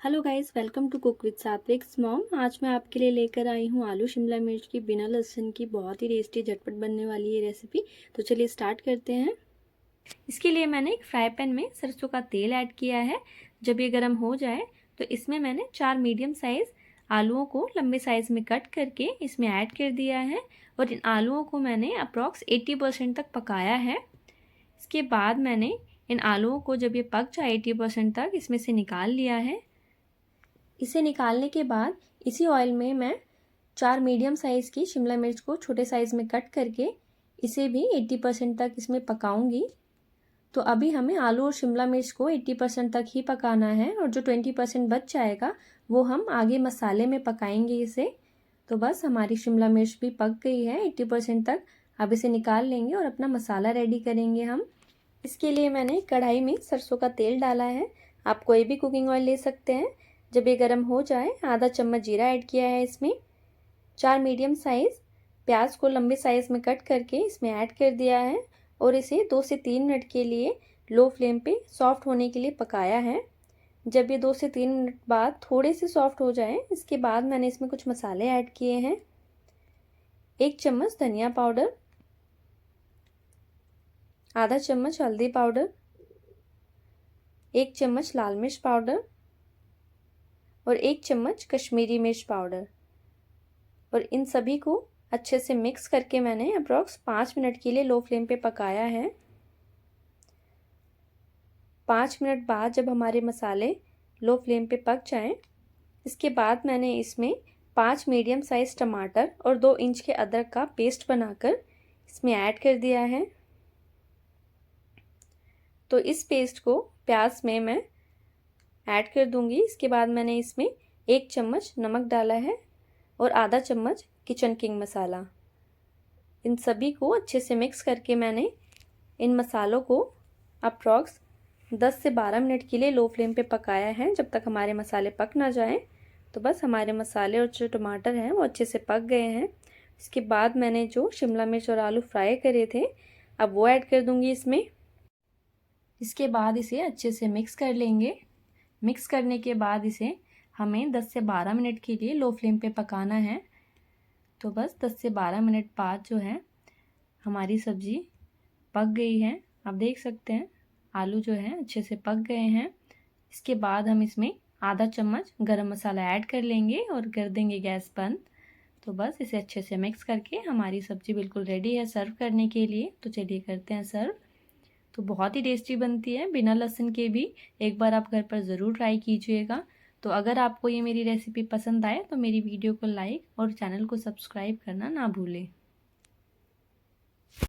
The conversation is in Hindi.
Hello guys, welcome to cook with Satvik's mom. आज मैं आपके लिए लेकर आई हूँ आलू शिमला मिर्च की बिना लहसुन की बहुत ही टेस्टी झटपट बनने वाली ये रेसिपी। तो चलिए स्टार्ट करते हैं। इसके लिए मैंने एक फ्राई पैन में सरसों का तेल ऐड किया है। जब ये गर्म हो जाए तो इसमें मैंने 4 मीडियम साइज़ आलूओं को लंबे साइज़ में कट करके इसमें ऐड कर दिया है और इन आलूओं को मैंने अप्रॉक्स 80% तक पकाया है। इसके बाद मैंने इन आलूओं को जब ये पक जाए 80% तक इसमें से निकाल लिया है। इसे निकालने के बाद इसी ऑयल में मैं 4 मीडियम साइज़ की शिमला मिर्च को छोटे साइज़ में कट करके इसे भी 80% तक इसमें पकाऊंगी। तो अभी हमें आलू और शिमला मिर्च को 80% तक ही पकाना है और जो 20% बच जाएगा वो हम आगे मसाले में पकाएंगे इसे। तो बस हमारी शिमला मिर्च भी पक गई है 80% तक। अब इसे निकाल लेंगे और अपना मसाला रेडी करेंगे हम। इसके लिए मैंने कढ़ाई में सरसों का तेल डाला है। आप कोई भी कुकिंग ऑयल ले सकते हैं। जब ये गर्म हो जाए आधा चम्मच जीरा ऐड किया है इसमें। 4 मीडियम साइज़ प्याज को लंबे साइज़ में कट करके इसमें ऐड कर दिया है और इसे 2 से 3 मिनट के लिए लो फ्लेम पे सॉफ्ट होने के लिए पकाया है। जब ये 2 से 3 मिनट बाद थोड़े से सॉफ्ट हो जाए इसके बाद मैंने इसमें कुछ मसाले ऐड किए हैं। 1 चम्मच धनिया पाउडर, आधा चम्मच हल्दी पाउडर, 1 चम्मच लाल मिर्च पाउडर और 1 चम्मच कश्मीरी मिर्च पाउडर। और इन सभी को अच्छे से मिक्स करके मैंने अप्रॉक्स 5 मिनट के लिए लो फ्लेम पे पकाया है। 5 मिनट बाद जब हमारे मसाले लो फ्लेम पे पक जाएं, इसके बाद मैंने इसमें 5 मीडियम साइज टमाटर और 2 इंच के अदरक का पेस्ट बनाकर इसमें ऐड कर दिया है। तो इस पेस्ट को प्याज में मैं ऐड कर दूंगी। इसके बाद मैंने इसमें 1 चम्मच नमक डाला है और आधा चम्मच किचन किंग मसाला। इन सभी को अच्छे से मिक्स करके मैंने इन मसालों को अप्रॉक्स 10 से 12 मिनट के लिए लो फ्लेम पे पकाया है, जब तक हमारे मसाले पक ना जाएं। तो बस हमारे मसाले और जो टमाटर हैं वो अच्छे से पक गए हैं। इसके बाद मैंने जो शिमला मिर्च और आलू फ्राई करे थे अब वो ऐड कर दूंगी इसमें। इसके बाद इसे अच्छे से मिक्स कर लेंगे। मिक्स करने के बाद इसे हमें 10 से 12 मिनट के लिए लो फ्लेम पे पकाना है। तो बस 10 से 12 मिनट बाद जो है हमारी सब्ज़ी पक गई है। आप देख सकते हैं आलू जो है अच्छे से पक गए हैं। इसके बाद हम इसमें आधा चम्मच गरम मसाला ऐड कर लेंगे और कर देंगे गैस बंद। तो बस इसे अच्छे से मिक्स करके हमारी सब्ज़ी बिल्कुल रेडी है सर्व करने के लिए। तो चलिए करते हैं सर्व। तो बहुत ही टेस्टी बनती है बिना लहसुन के भी। एक बार आप घर पर ज़रूर ट्राई कीजिएगा। तो अगर आपको ये मेरी रेसिपी पसंद आए तो मेरी वीडियो को लाइक और चैनल को सब्सक्राइब करना ना भूलें।